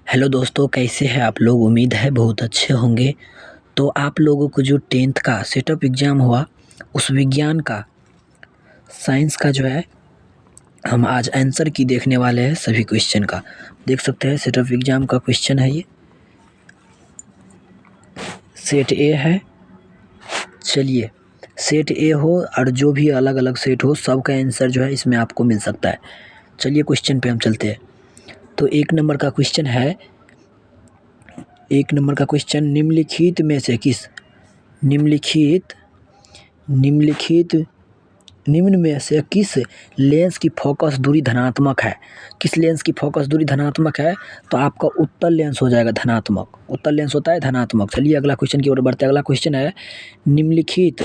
Hello दोस्तों, कैसे हैं आप लोग। उम्मीद है बहुत अच्छे होंगे। तो आप लोगों को जो 10th का सेटअप एग्ज़ाम हुआ, उस विज्ञान का साइंस का जो है हम आज आंसर की देखने वाले हैं। सभी क्वेश्चन का देख सकते हैं। सेटअप एग्ज़ाम का क्वेश्चन है, ये सेट ए है। चलिए, सेट ए हो और जो भी अलग अलग सेट हो, सब का आंसर जो है इसमें आपको मिल सकता है। चलिए क्वेश्चन पे हम चलते हैं। तो एक नंबर का क्वेश्चन है। एक नंबर का क्वेश्चन, निम्नलिखित में से किस निम्न में से किस लेंस की फोकस दूरी धनात्मक है। किस लेंस की फोकस दूरी धनात्मक है? तो आपका उत्तल लेंस हो जाएगा धनात्मक। उत्तल लेंस होता है धनात्मक। चलिए अगला क्वेश्चन की ओर बढ़ते हैं। अगला क्वेश्चन है, निम्नलिखित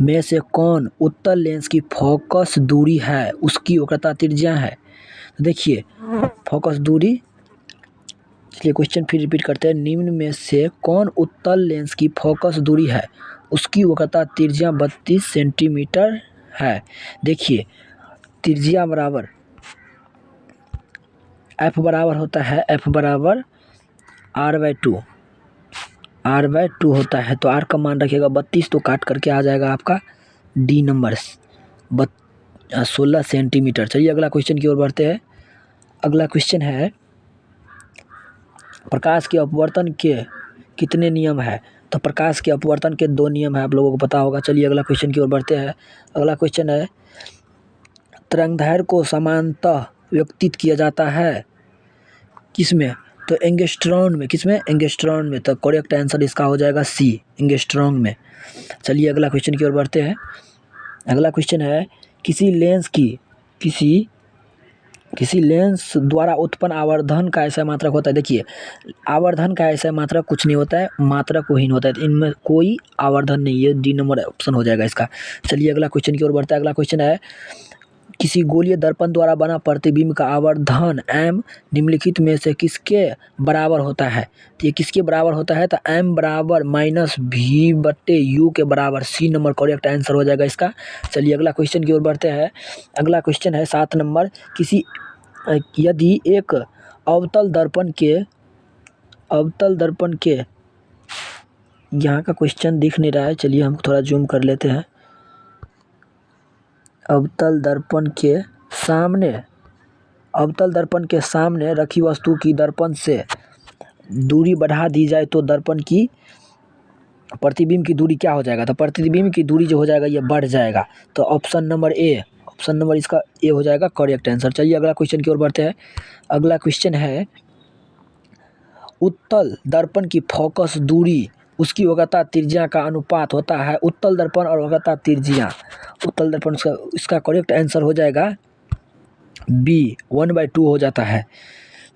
में से कौन उत्तल लेंस की फोकस दूरी है, उसकी वक्रता त्रिज्या है। तो देखिए फोकस दूरी, इसलिए क्वेश्चन फिर रिपीट करते हैं। निम्न में से कौन उत्तल लेंस की फोकस दूरी है, उसकी वक्रता त्रिज्या 32 सेंटीमीटर है। देखिए त्रिज्या बराबर एफ बराबर होता है, एफ बराबर r/2 होता है। तो r का मान रखिएगा 32, तो काट करके आ जाएगा आपका डी नंबर 16 सेंटीमीटर। चलिए अगला क्वेश्चन की ओर बढ़ते हैं। अगला क्वेश्चन है, प्रकाश के अपवर्तन के कितने नियम है। तो प्रकाश के अपवर्तन के 2 नियम है, आप लोगों को पता होगा। चलिए अगला क्वेश्चन की ओर बढ़ते हैं। अगला क्वेश्चन है, तरंगदैर्घ्य को समानतः व्यक्तित किया जाता है किसमें? तो एंगस्ट्रॉन में। किसमें? एंगस्ट्रॉन में। तो करेक्ट आंसर इसका हो जाएगा सी, एंगस्ट्रॉन में। चलिए अगला क्वेश्चन की ओर बढ़ते हैं। अगला क्वेश्चन है, किसी लेंस द्वारा उत्पन्न आवर्धन का ऐसा मात्रक होता है। देखिए आवर्धन का ऐसा मात्रक कुछ नहीं होता है, मात्रकहीन होता है। तो इनमें कोई आवर्धन नहीं है, डी नंबर ऑप्शन हो जाएगा इसका। चलिए अगला क्वेश्चन की ओर बढ़ता है। अगला क्वेश्चन है, किसी गोलीय दर्पण द्वारा बना प्रतिबिंब का आवर्धन m निम्नलिखित में से किसके बराबर होता है। तो ये किसके बराबर होता है? तो m बराबर -v/u के बराबर। सी नंबर करेक्ट आंसर हो जाएगा इसका। चलिए अगला क्वेश्चन की ओर बढ़ते हैं। अगला क्वेश्चन है 7 नंबर, यदि एक अवतल दर्पण के यहाँ का क्वेश्चन दिख नहीं रहा है, चलिए हम थोड़ा जूम कर लेते हैं। अवतल दर्पण के सामने रखी वस्तु की दर्पण से दूरी बढ़ा दी जाए तो दर्पण की प्रतिबिंब की दूरी क्या हो जाएगा? तो प्रतिबिंब की दूरी जो हो जाएगा ये बढ़ जाएगा। तो ऑप्शन नंबर इसका ए हो जाएगा करेक्ट आंसर। चलिए अगला क्वेश्चन की ओर बढ़ते हैं। अगला क्वेश्चन है, उत्तल दर्पण की फोकस दूरी उसकी वक्रता त्रिज्या का अनुपात होता है। उत्तल दर्पण और वक्रता त्रिज्या, उत्तल दर्पण इसका करेक्ट आंसर हो जाएगा बी, 1/2 हो जाता है।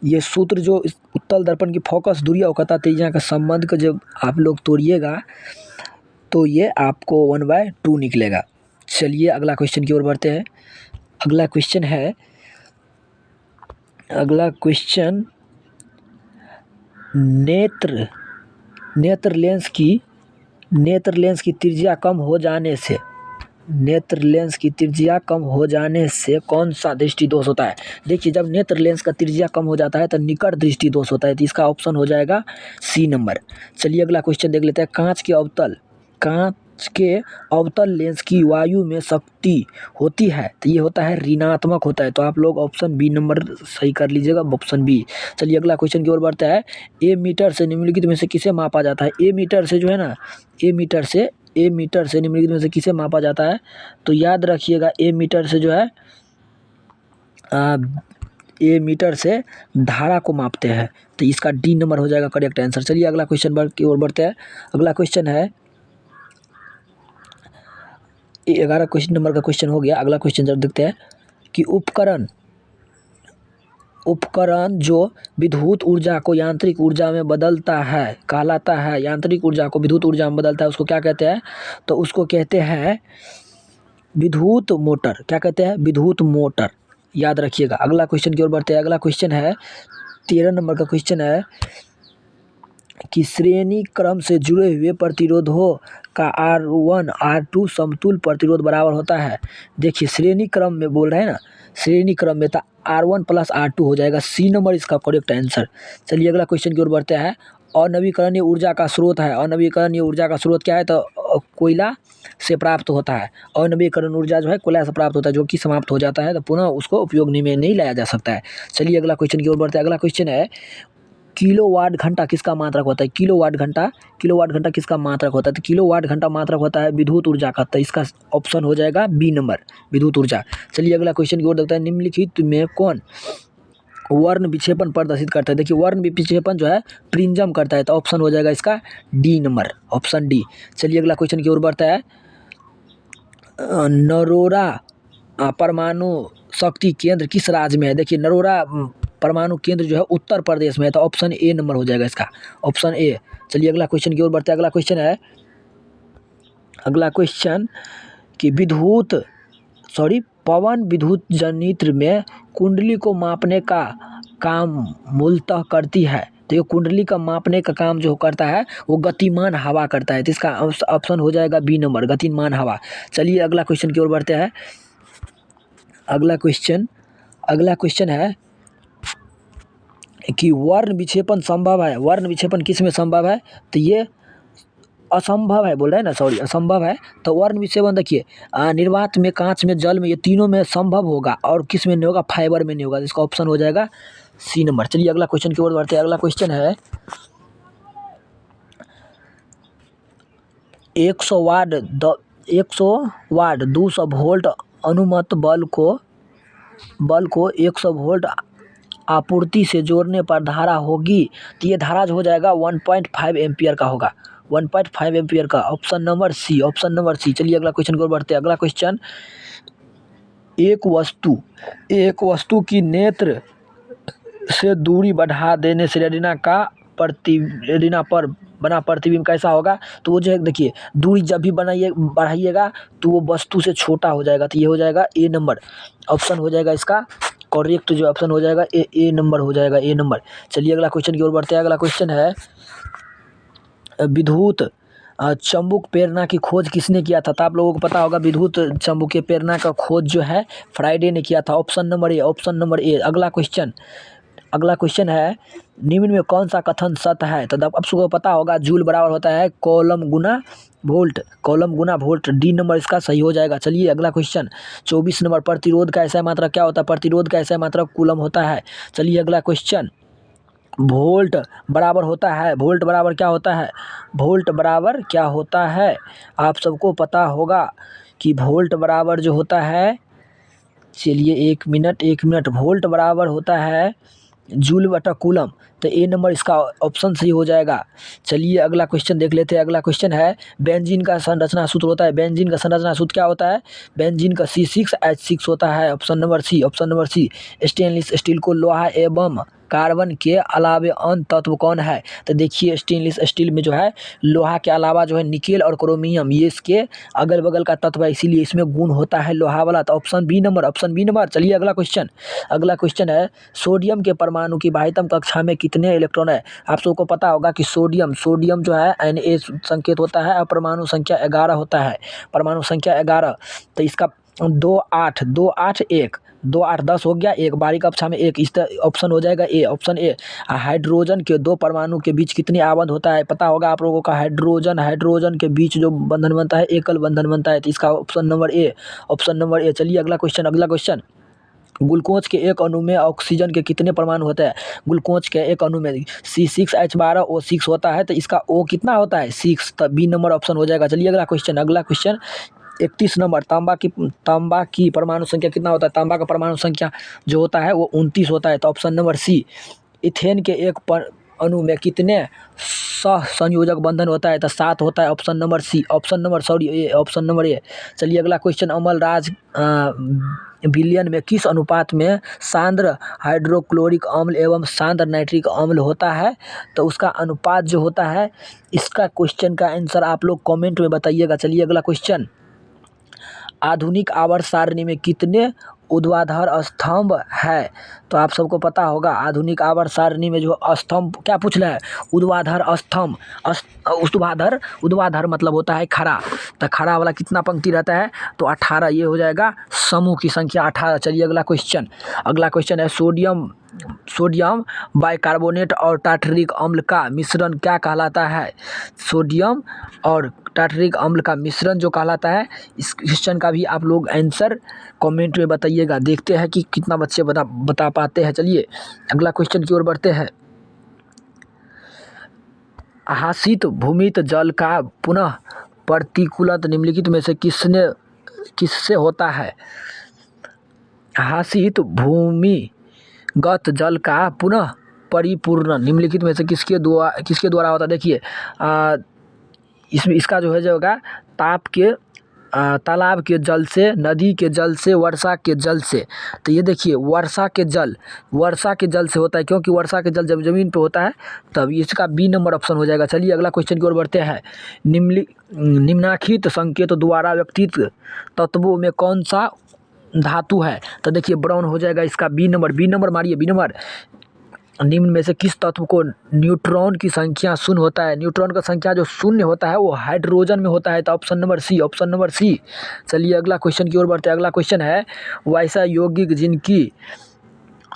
ये सूत्र जो उत्तल दर्पण की फोकस दूरी और वक्रता त्रिज्या का संबंध को जब आप लोग तोड़िएगा तो ये आपको 1/2 निकलेगा। चलिए अगला क्वेश्चन की ओर बढ़ते हैं। अगला क्वेश्चन है, नेत्र लेंस की त्रिज्या कम हो जाने से कौन सा दृष्टि दोष होता है। देखिए जब नेत्र लेंस का त्रिज्या कम हो जाता है तो निकट दृष्टि दोष होता है। तो इसका ऑप्शन हो जाएगा सी नंबर। चलिए अगला क्वेश्चन देख लेते हैं। कांच के अवतल लेंस की वायु में शक्ति होती है, तो ये होता है ऋणात्मक होता है। तो आप लोग ऑप्शन बी नंबर सही कर लीजिएगा, ऑप्शन बी। चलिए अगला क्वेश्चन की ओर बढ़ता है। ए मीटर से निम्नलिखित में से किसे मापा जाता है। ए मीटर से जो है ना, ए मीटर से निम्नलिखित में से किसे मापा जाता है। तो याद रखिएगा ए मीटर से जो है ए मीटर से धारा को मापते हैं। तो इसका डी नंबर हो जाएगा करेक्ट आंसर। चलिए अगला क्वेश्चन की ओर बढ़ते हैं। अगला क्वेश्चन है 11 क्वेश्चन नंबर का क्वेश्चन हो गया। अगला क्वेश्चन जब देखते हैं कि उपकरण जो विद्युत ऊर्जा को यांत्रिक ऊर्जा में बदलता है कहलाता है। यांत्रिक ऊर्जा को विद्युत ऊर्जा में बदलता है, उसको क्या कहते हैं? तो उसको कहते हैं विद्युत मोटर। क्या कहते हैं? विद्युत मोटर। याद रखिएगा। अगला क्वेश्चन की ओर बढ़ते हैं। अगला क्वेश्चन है 13 नंबर का क्वेश्चन है कि श्रेणी क्रम से जुड़े हुए प्रतिरोधों का R1 R2 समतुल्य प्रतिरोध बराबर होता है। देखिए श्रेणी क्रम में बोल रहे हैं ना, श्रेणी क्रम में था R1 + R2 हो जाएगा, सी नंबर इसका करेक्ट आंसर। चलिए अगला क्वेश्चन की ओर बढ़ते हैं। अनवीकरणीय ऊर्जा का स्रोत है, अनवीकरणीय ऊर्जा का स्रोत क्या है, तो कोयला से प्राप्त होता है। अनवीकरण ऊर्जा जो है कोयला से प्राप्त होता है, जो कि समाप्त हो जाता है तो पुनः उसको उपयोग में नहीं लाया जा सकता है। चलिए अगला क्वेश्चन की ओर बढ़ते हैं। अगला क्वेश्चन है किलोवाट घंटा किसका मात्रक होता है, किलोवाट घंटा किसका मात्रक होता है, तो किलोवाट घंटा मात्रक होता है विद्युत ऊर्जा का, तो इसका ऑप्शन हो जाएगा बी नंबर, विद्युत ऊर्जा। चलिए अगला क्वेश्चन की ओर देखते हैं। निम्नलिखित में कौन वर्ण विक्षेपण प्रदर्शित करता है, देखिए वर्ण विक्षेपण जो है प्रिज्म करता है, तो ऑप्शन हो जाएगा इसका डी नंबर, ऑप्शन डी। चलिए अगला क्वेश्चन की ओर बढ़ता है। नरोरा परमाणु शक्ति केंद्र किस राज्य में है, देखिए नरोरा परमाणु केंद्र जो है उत्तर प्रदेश में है, तो ऑप्शन ए नंबर हो जाएगा इसका, ऑप्शन ए। चलिए अगला क्वेश्चन की ओर बढ़ते हैं। अगला क्वेश्चन है, अगला क्वेश्चन कि पवन विद्युत जनरेटर में कुंडली को मापने का काम मूलतः करती है, तो ये कुंडली का मापने का काम जो करता है वो गतिमान हवा करता है, तो इसका ऑप्शन हो जाएगा बी नंबर, गतिमान हवा। चलिए अगला क्वेश्चन की ओर बढ़ते हैं। अगला क्वेश्चन है कि वर्ण विक्षेपण संभव है, वर्ण विक्षेपण किस में संभव है, तो ये असंभव है बोल रहे हैं ना, सॉरी असंभव है। तो वर्ण विक्षेपण देखिए निर्वात में, कांच में, जल में, ये तीनों में संभव होगा, और किस में नहीं होगा, फाइबर में नहीं होगा, तो इसका ऑप्शन हो जाएगा सी नंबर। चलिए अगला क्वेश्चन की ओर बढ़ते हैं। अगला क्वेश्चन है 100 वाट 200 वोल्ट अनुमत बल को 100 वोल्ट आपूर्ति से जोड़ने पर धारा होगी, तो ये धारा जो हो जाएगा 1.5 एम्पियर का होगा, 1.5 एम्पियर का, option number C, option number C. चलिए अगला क्वेश्चन की ओर बढ़ते हैं। अगला क्वेश्चन, एक वस्तु की नेत्र से दूरी बढ़ा देने से रेटिना पर बना प्रतिबिंब कैसा होगा, तो वो जो है देखिए दूरी जब भी बढ़ाइएगा तो वो वस्तु से छोटा हो जाएगा, तो ये हो जाएगा ए नंबर, ऑप्शन हो जाएगा इसका करेक्ट, जो ऑप्शन हो जाएगा ए नंबर हो जाएगा, ए नंबर। चलिए अगला क्वेश्चन की ओर बढ़ते हैं। अगला क्वेश्चन है विद्युत चुंबक प्रेरणा की खोज किसने किया था, तो आप लोगों को पता होगा विद्युत चुंबकीय प्रेरणा का खोज जो है फ्राइडे ने किया था, ऑप्शन नंबर ए, ऑप्शन नंबर ए। अगला क्वेश्चन है निम्न में कौन सा कथन सत्य है, तो आप सबको पता होगा जूल बराबर होता है कौलम गुना वोल्ट, डी नंबर इसका सही हो जाएगा। चलिए अगला क्वेश्चन 24 नंबर, प्रतिरोध का ऐसा मात्रक क्या होता है, प्रतिरोध का ऐसा मात्रक कूलम होता है। चलिए अगला क्वेश्चन, वोल्ट बराबर क्या होता है, आप सबको पता होगा कि वोल्ट बराबर जो होता है, चलिए एक मिनट, वोल्ट बराबर होता है जूल बटा कूलम, तो ए नंबर इसका ऑप्शन सही हो जाएगा। चलिए अगला क्वेश्चन देख लेते हैं। अगला क्वेश्चन है बेंजीन का संरचना सूत्र होता है, बेंजीन का संरचना सूत्र क्या होता है, बेंजीन का C6H6 होता है, option number C, option number C. Stainless steel को लोहा एवं कार्बन के अलावे अन्य तत्व कौन है, तो देखिए स्टेनलेस स्टील में जो है लोहा के अलावा जो है निकेल और क्रोमियम, ये इसके अगल बगल का तत्व है, इसीलिए इसमें गुण होता है लोहा वाला, तो option B number, option B number. चलिए अगला क्वेश्चन है सोडियम के परमाणु की बाह्यतम कक्षा में कितने इलेक्ट्रॉन है, आप सबको पता होगा कि सोडियम जो है Na संकेत होता है और परमाणु संख्या 11 होता है, परमाणु संख्या 11, तो इसका 2 8 1 2 8 10 हो गया, एक बारी कक्षा में एक, इस ऑप्शन हो जाएगा ए, ऑप्शन ए। हाइड्रोजन के दो परमाणु के बीच कितनी आबंध होता है, पता होगा आप लोगों का, हाइड्रोजन के बीच जो बंधन बनता है एकल बंधन बनता है, तो इसका option number A, option number A. चलिए अगला क्वेश्चन, ग्लूकोज के एक अणु में ऑक्सीजन के कितने परमाणु होते हैं, ग्लूकोज के एक अणु में C6H12O6 होता है, तो इसका O कितना होता है 6, तो बी नंबर ऑप्शन हो जाएगा। चलिए अगला क्वेश्चन 31 नंबर, तांबा की परमाणु संख्या कितना होता है, तांबा का परमाणु संख्या जो होता है वो 29 होता है, तो ऑप्शन नंबर सी। इथेन के एक अणु में कितने सह संयोजक बंधन होता है, तो 7 होता है, option number C, option number A. चलिए अगला क्वेश्चन, अम्लराज विलयन में किस अनुपात में सांद्र हाइड्रोक्लोरिक अम्ल एवं सांद्र नाइट्रिक अम्ल होता है, तो उसका अनुपात जो होता है, इसका क्वेश्चन का आंसर आप लोग कमेंट में बताइएगा। चलिए अगला क्वेश्चन, आधुनिक आवर्त सारणी में कितने ऊर्ध्वाधर स्तंभ है, तो आप सबको पता होगा आधुनिक आवर्त सारणी में जो स्तंभ क्या पूछ रहा है, ऊर्ध्वाधर स्तंभ। ऊर्ध्वाधर मतलब होता है खड़ा, तो खड़ा वाला कितना पंक्ति रहता है, तो 18, ये हो जाएगा समूह की संख्या 18। चलिए अगला क्वेश्चन है सोडियम बाइकार्बोनेट और टार्टरिक अम्ल का मिश्रण क्या कहलाता है। सोडियम और टार्टरिक अम्ल का मिश्रण जो कहलाता है, इस क्वेश्चन का भी आप लोग आंसर कमेंट में बताइएगा। देखते हैं कि कितना बच्चे बता पाते हैं। चलिए अगला क्वेश्चन की ओर बढ़ते हैं। आहासित भूमित जल का पुनः प्रतिकूलन निम्नलिखित में से किससे होता है। आहासित भूमिगत जल का पुनः परिपूर्ण निम्नलिखित में से किसके द्वारा होता है। देखिए इसका जो है होगा तालाब के जल से, नदी के जल से, वर्षा के जल से। तो ये देखिए वर्षा के जल से होता है, क्योंकि वर्षा के जल जब जमीन पे होता है तब इसका बी नंबर ऑप्शन हो जाएगा। चलिए अगला क्वेश्चन की ओर बढ़ते हैं। निम्नलिखित संकेत द्वारा व्यक्तित तत्वों में कौन सा धातु है। तो देखिए ब्राउन हो जाएगा इसका बी नंबर मारिए, बी नंबर। निम्न में से किस तत्व को न्यूट्रॉन की संख्या शून्य होता है। न्यूट्रॉन का संख्या जो शून्य होता है वो हाइड्रोजन में होता है, तो ऑप्शन नंबर सी। चलिए अगला क्वेश्चन की ओर बढ़ते हैं। अगला क्वेश्चन है वैसा यौगिक जिनकी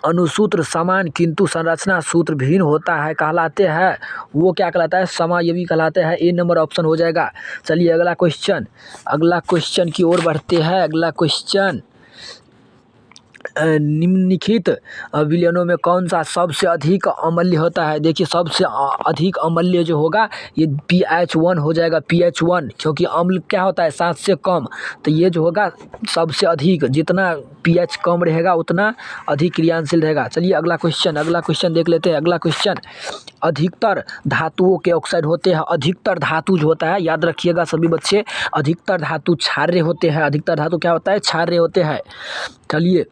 अनुसूत्र समान किंतु संरचना सूत्र भिन्न होता है कहलाते हैं, वो क्या कहलाता है, समायवी कहलाते हैं। ए नंबर ऑप्शन हो जाएगा। चलिए अगला क्वेश्चन की ओर बढ़ते हैं। अगला क्वेश्चन निम्नलिखित विलयनों में कौन सा सबसे अधिक अम्लीय होता है। देखिए सबसे अधिक अम्लीय जो होगा ये pH1 हो जाएगा, pH1, क्योंकि अम्ल क्या होता है 7 से कम, तो ये जो होगा सबसे अधिक, जितना pH कम रहेगा उतना अधिक क्रियाशील रहेगा। चलिए अगला क्वेश्चन देख लेते हैं। अगला क्वेश्चन, अधिकतर धातुओं के ऑक्साइड होते हैं। अधिकतर धातु जो होता है, याद रखिएगा सभी बच्चे, अधिकतर धातु क्षार्य होते हैं। अधिकतर धातु क्या होता है, क्षार्य होते हैं। चलिए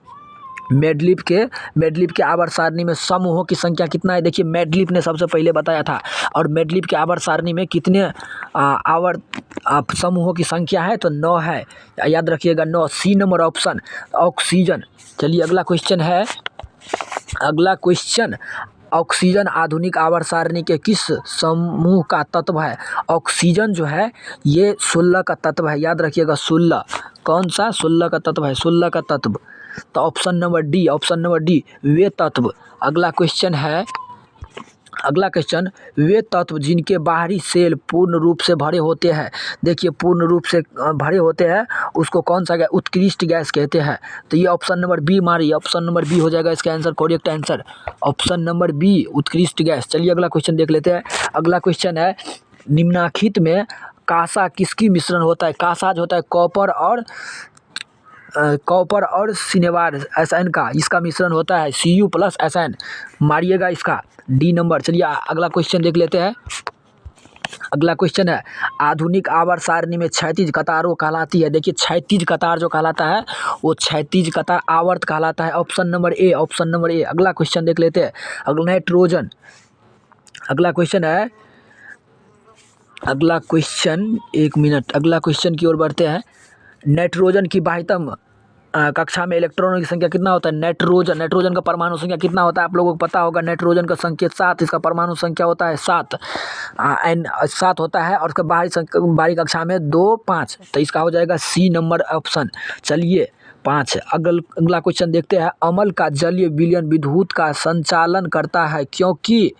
मेडलिफ के आवर्त सारणी में समूहों की संख्या कितना है। देखिए मेडलिफ ने सबसे पहले बताया था, और मेडलिफ के आवर्त सारणी में कितने आवर्त समूहों की संख्या है, तो 9 है, याद रखिएगा 9, सी नंबर ऑप्शन ऑक्सीजन। चलिए अगला क्वेश्चन, ऑक्सीजन आधुनिक आवर्त सारणी के किस समूह का तत्व है। ऑक्सीजन जो है ये 16 का तत्व है, याद रखिएगा 16। कौन सा 16 का तत्व है, 16 का तत्व, तो ऑप्शन नंबर डी वे तत्व। अगला क्वेश्चन वे तत्व जिनके बाहरी सेल पूर्ण रूप से भरे होते हैं। देखिए पूर्ण रूप से भरे होते हैं उसको कौन सा गैस, उत्कृष्ट गैस कहते हैं। तो ये ऑप्शन नंबर बी मारिए, ऑप्शन नंबर बी हो जाएगा इसका answer, correct answer option number B, उत्कृष्ट गैस। चलिए अगला क्वेश्चन देख लेते हैं। अगला क्वेश्चन है निम्नलिखित में कांसा किसकी मिश्रण होता है। कांसा जो होता है कॉपर और सिनेवार SN का, इसका मिश्रण होता है Cu + SN, मारिएगा इसका डी नंबर। चलिए अगला क्वेश्चन देख लेते हैं। अगला क्वेश्चन है आधुनिक आवर्त सारणी में क्षैतिज कतारों कहलाती है। देखिए क्षैतिज कतार जो कहलाता है वो क्षैतिज कतार आवर्त कहलाता है, ऑप्शन नंबर ए। अगला क्वेश्चन देख लेते हैं। नाइट्रोजन, अगला क्वेश्चन एक मिनट, अगला क्वेश्चन की ओर बढ़ते हैं। नाइट्रोजन की बाह्यतम कक्षा में इलेक्ट्रॉनों की संख्या कितना होता है। नाइट्रोजन का परमाणु संख्या कितना होता है, आप लोगों को पता होगा। नाइट्रोजन का संकेत 7, इसका परमाणु संख्या होता है 7 होता है, और उसका बाहरी कक्षा में 2, 5, तो इसका हो जाएगा सी नंबर ऑप्शन। चलिए 5। अगला क्वेश्चन देखते हैं। अम्ल का जलीय विलयन विद्युत का संचालन करता है, क्योंकि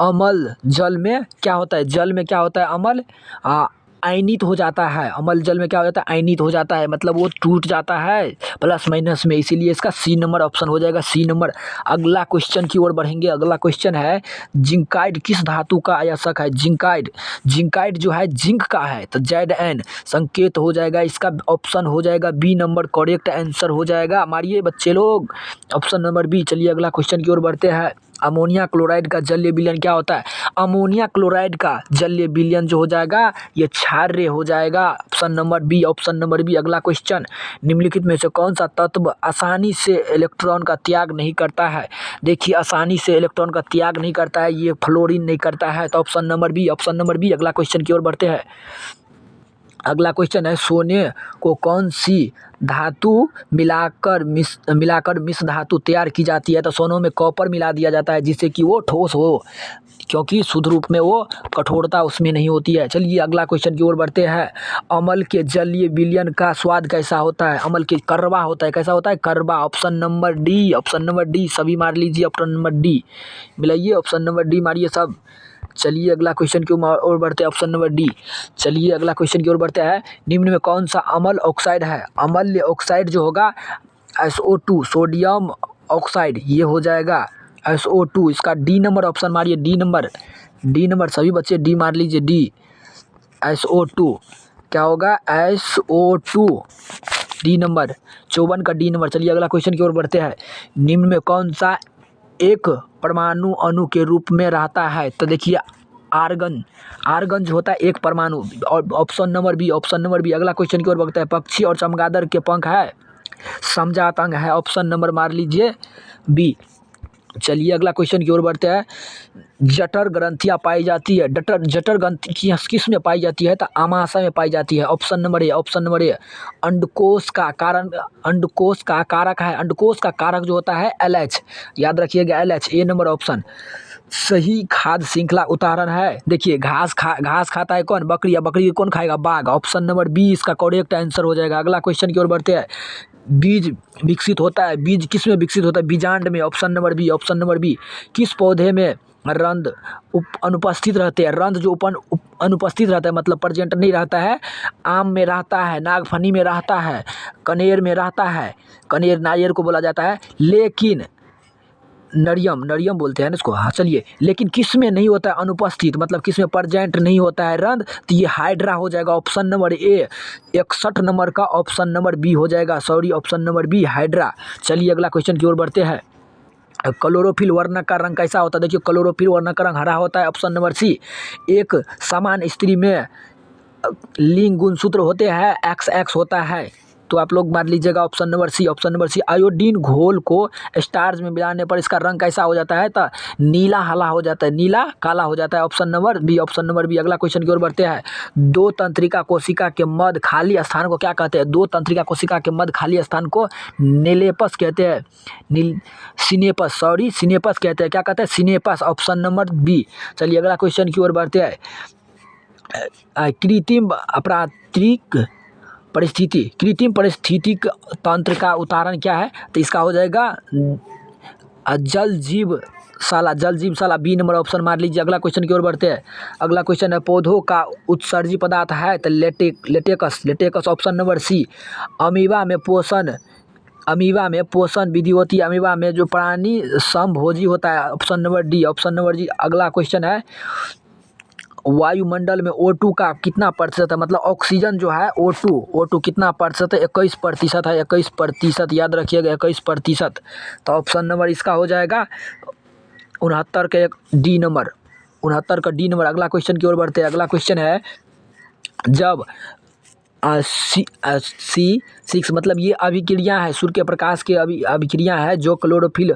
अम्ल जल में क्या होता है, अम्ल आयनित हो जाता है। अम्ल जल में क्या हो जाता है, आयनित हो जाता है, मतलब वो टूट जाता है प्लस माइनस में, इसीलिए इसका सी नंबर ऑप्शन हो जाएगा, सी नंबर। अगला क्वेश्चन की ओर बढ़ेंगे। अगला क्वेश्चन है जिंकाइड किस धातु का अयस्क है। जिंकाइड जो है जिंक का है, तो Zn संकेत हो जाएगा, इसका ऑप्शन हो जाएगा बी नंबर, करेक्ट आंसर हो जाएगा। मारिए बच्चे लोग, ऑप्शन नंबर बी। चलिए अगला क्वेश्चन की ओर बढ़ते हैं। अमोनिया क्लोराइड का जलीय विलयन क्या होता है। अमोनिया क्लोराइड का जलीय विलयन जो हो जाएगा ये क्षार्य हो जाएगा, ऑप्शन नंबर बी। अगला क्वेश्चन निम्नलिखित में से कौन सा तत्व आसानी से इलेक्ट्रॉन का त्याग नहीं करता है। देखिए आसानी से इलेक्ट्रॉन का त्याग नहीं करता है, ये फ्लोरीन नहीं करता है, तो ऑप्शन नंबर बी। अगला क्वेश्चन की ओर बढ़ते हैं। अगला क्वेश्चन है, सोने को कौन सी धातु मिलाकर मिश्र धातु तैयार की जाती है? तो सोनों में कॉपर मिला दिया जाता है जिससे कि वो ठोस हो, क्योंकि शुद्ध रूप में वो कठोरता उसमें नहीं होती है। चलिए अगला क्वेश्चन की ओर बढ़ते हैं। अमल के जलीय विलयन का स्वाद कैसा होता है? अमल के कड़वा होता है। कैसा होता है? कड़वा। Option number D, option number D सभी मार लीजिए, ऑप्शन नंबर डी मिलाइए, ऑप्शन नंबर डी मारिए सब। चलिए अगला क्वेश्चन की ओर बढ़ते हैं, ऑप्शन नंबर डी। चलिए अगला क्वेश्चन की ओर बढ़ते हैं। निम्न में कौन सा अम्ल ऑक्साइड है? अम्ल ऑक्साइड जो होगा SO2 सोडियम ऑक्साइड, ये हो जाएगा SO2। इसका डी नंबर ऑप्शन मारिए, डी नंबर सभी बच्चे डी मार लीजिए, डी SO2 क्या होगा? SO2 डी नंबर 54 का डी नंबर। चलिए अगला क्वेश्चन की ओर बढ़ते हैं। निम्न में कौन सा एक परमाणु अणु के रूप में रहता है? तो देखिए आर्गन जो होता है एक परमाणु, और ऑप्शन नंबर बी। अगला क्वेश्चन की ओर बढ़ते हैं। पक्षी और चमगादड़ के पंख है, समजात अंग है, ऑप्शन नंबर मार लीजिए बी। चलिए अगला क्वेश्चन की ओर बढ़ते हैं। जठर ग्रंथियाँ पाई जाती है, जठर ग्रंथियाँ किस में पाई जाती है? तो आमाशय में पाई जाती है, ऑप्शन नंबर ए। अंडकोश का कारक है, अंडकोश का कारक जो होता है LH, याद रखिएगा LH, ए नंबर ऑप्शन। सही खाद्य श्रृंखला उदाहरण है, देखिए घास खाता है कौन? बकरी। या बकरी कौन खाएगा? बाघ, ऑप्शन नंबर बी इसका करेक्ट आंसर हो जाएगा। अगला क्वेश्चन की ओर बढ़ते हैं। बीज विकसित होता है, बीज किस में विकसित होता है? बीजांड में, ऑप्शन नंबर बी। किस पौधे में रंध्र अनुपस्थित रहते हैं? रंध्र जो अनुपस्थित रहता है मतलब प्रेजेंट नहीं रहता है। आम में रहता है, नागफनी में रहता है, कनेर में रहता है, कनेर नारियल को बोला जाता है, लेकिन नरियम बोलते हैं ना इसको। हाँ चलिए, लेकिन किस में नहीं होता है अनुपस्थित, मतलब किस में प्रेजेंट नहीं होता है रंध्र? तो ये हाइड्रा हो जाएगा, ऑप्शन नंबर ए। 61 नंबर का ऑप्शन नंबर बी हो जाएगा, sorry option number B hydra. चलिए अगला क्वेश्चन की ओर बढ़ते हैं। क्लोरोफिल वर्णक का रंग कैसा होता है? देखिए क्लोरोफिल वर्णक का रंग हरा होता है, ऑप्शन नंबर सी। एक समान स्त्री में लिंग गुणसूत्र होते हैं, XX होता है, तो आप लोग मान लीजिएगा ऑप्शन नंबर सी। आयोडीन घोल को स्टार्च में मिलाने पर इसका रंग कैसा हो जाता है? तो नीला हला हो जाता है, नीला काला हो जाता है, ऑप्शन नंबर बी। अगला क्वेश्चन की ओर बढ़ते हैं। दो तंत्रिका कोशिका के मध्य खाली स्थान को क्या कहते हैं? दो तंत्रिका कोशिका के मध्य खाली स्थान को नेलेपस कहते हैं, सिनेपस कहते हैं। क्या कहते हैं? सिनेपस, ऑप्शन नंबर बी। चलिए अगला क्वेश्चन की ओर बढ़ते हैं। कृत्रिम परिस्थितिक तंत्र का उदाहरण क्या है? तो इसका हो जाएगा जल जीवशाला, बी नंबर ऑप्शन मार लीजिए। अगला क्वेश्चन की ओर बढ़ते हैं। अगला क्वेश्चन है, पौधों का उत्सर्जी पदार्थ है तो latex, option number C. Amoeba में पोषण विधि होती है, अमीबा में जो प्राणी समभोजी होता है, ऑप्शन नंबर डी। अगला क्वेश्चन है, वायुमंडल में O2 का कितना प्रतिशत है? मतलब ऑक्सीजन जो है O2 कितना प्रतिशत है? 21% है, 21%, याद रखिएगा 21%। तो ऑप्शन नंबर इसका हो जाएगा 69 का डी नंबर। अगला क्वेश्चन की ओर बढ़ते हैं। अगला क्वेश्चन है, जब C6 मतलब ये अभिक्रिया है, सूर्य के प्रकाश के अभिक्रिया है, जो क्लोरोफिल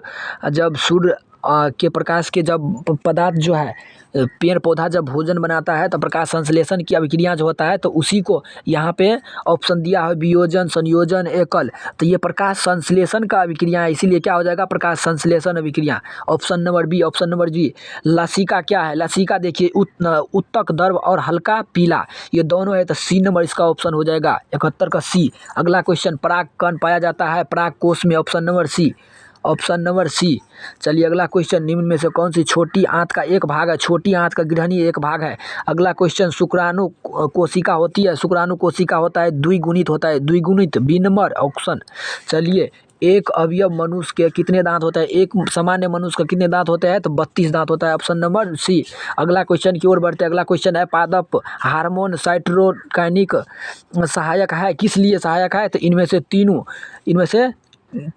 जब सूर्य के प्रकाश के जब पदार्थ जो है पेड़ पौधा जब भोजन बनाता है तो प्रकाश संश्लेषण की अभिक्रिया जो होता है, तो उसी को यहाँ पे ऑप्शन दिया है, वियोजन, संयोजन, एकल। तो ये प्रकाश संश्लेषण का अभिक्रिया है, इसीलिए क्या हो जाएगा? प्रकाश संश्लेषण अभिक्रिया, ऑप्शन नंबर जी। लसिका क्या है? लसिका देखिए उत्तक द्रव और हल्का पीला, ये दोनों है, तो सी नंबर इसका ऑप्शन हो जाएगा, 71 का सी। अगला क्वेश्चन, पराग कण पाया जाता है पराग कोश में, ऑप्शन नंबर सी। चलिए अगला क्वेश्चन, निम्न में से कौन सी छोटी आंत का एक भाग है? छोटी आंत का गृहिणी एक भाग है। अगला क्वेश्चन, शुक्राणु कोशिका होती है, शुक्राणु कोशिका होता है द्विगुणित, बी नंबर ऑप्शन। चलिए, एक अवयव मनुष्य के कितने दांत होते हैं? एक सामान्य मनुष्य के कितने दांत होते हैं? तो 32 दांत होता है, ऑप्शन नंबर सी। अगला क्वेश्चन की ओर बढ़ते हैं। अगला क्वेश्चन है, पादप हार्मोन साइटोकाइनिक सहायक है, किस लिए सहायक है? तो इनमें से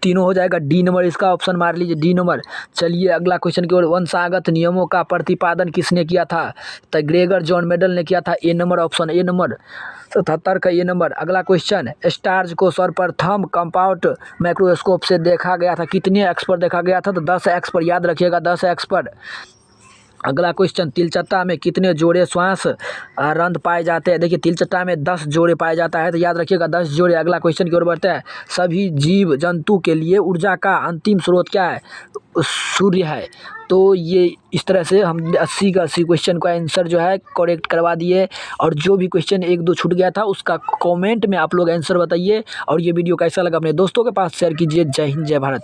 तीनों हो जाएगा, डी नंबर इसका ऑप्शन मार लीजिए, डी नंबर। चलिए अगला क्वेश्चन की ओर, वंशागत नियमों का प्रतिपादन किसने किया था? तो ग्रेगर जॉन मेडल ने किया था, ए नंबर ऑप्शन, ए नंबर 77 का ए नंबर। अगला क्वेश्चन, स्टार्च को सर्वप्रथम कंपाउंड माइक्रोस्कोप से देखा गया था, कितने एक्स पर देखा गया था? तो 10x पर, याद रखिएगा 10x पर। अगला क्वेश्चन, तिलचट्टा में कितने जोड़े श्वास रंध्र पाए जाते हैं? देखिए तिलचट्टा में 10 जोड़े पाए जाता है, तो याद रखिएगा 10 जोड़े। अगला क्वेश्चन की ओर बढ़ते हैं। सभी जीव जंतु के लिए ऊर्जा का अंतिम स्रोत क्या है? सूर्य है। तो ये इस तरह से हम 80 का 80 क्वेश्चन का आंसर जो है करेक्ट करवा दिए। और जो भी क्वेश्चन 1-2 छूट गया था उसका कमेंट में आप लोग आंसर बताइए। और ये वीडियो कैसा लगा अपने दोस्तों के पास शेयर कीजिए। जय हिंद, जय भारत।